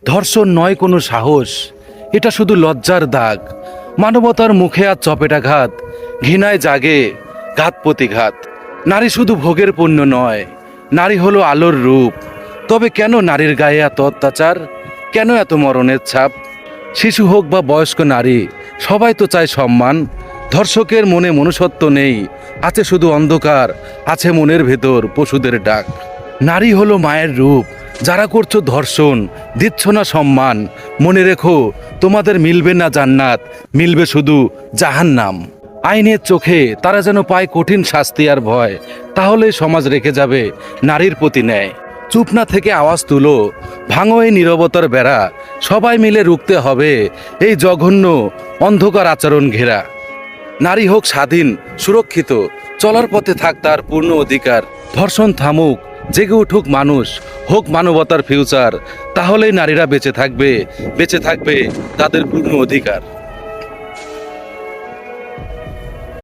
ধর্ষণ নয় কোনো সাহস, এটা শুধু লজ্জার দাগ। মানবতার মুখে আজ চপেটাঘাত, ঘৃণায় জাগে ঘাত প্রতিঘাত। নারী শুধু ভোগের পণ্য নয়, নারী হলো আলোর রূপ। তবে কেন নারীর গায়ে এত অত্যাচার? কেন এত মরণের ছাপ? শিশু হোক বা বয়স্ক নারী, সবাই তো চায় সম্মান। ধর্ষকের মনে মনুষ্যত্ব নেই, আছে শুধু অন্ধকার, আছে মনের ভেতর পশুদের ডাক। নারী হলো মায়ের রূপ, যারা করছো ধর্ষণ, দিচ্ছ না সম্মান। মনে রেখো, তোমাদের মিলবে না জান্নাত, মিলবে শুধু জাহান্নাম। আইনের চোখে তারা যেন পায় কঠিন শাস্তি আর ভয়, তাহলে সমাজ রেখে যাবে নারীর প্রতি ন্যায়। চুপ না থেকে আওয়াজ তুলো, ভাঙো এই নীরবতার বেড়া। সবাই মিলে রুখতে হবে এই জঘন্য অন্ধকার আচরণ ঘেরা। নারী হোক স্বাধীন, সুরক্ষিত, চলার পথে থাক তার পূর্ণ অধিকার। ধর্ষণ থামুক, জেগে উঠুক মানুষ, হোক মানবতার ফিউচার। তাহলেই নারীরা বেঁচে থাকবে, বেঁচে থাকবে তাদের পূর্ণ অধিকার।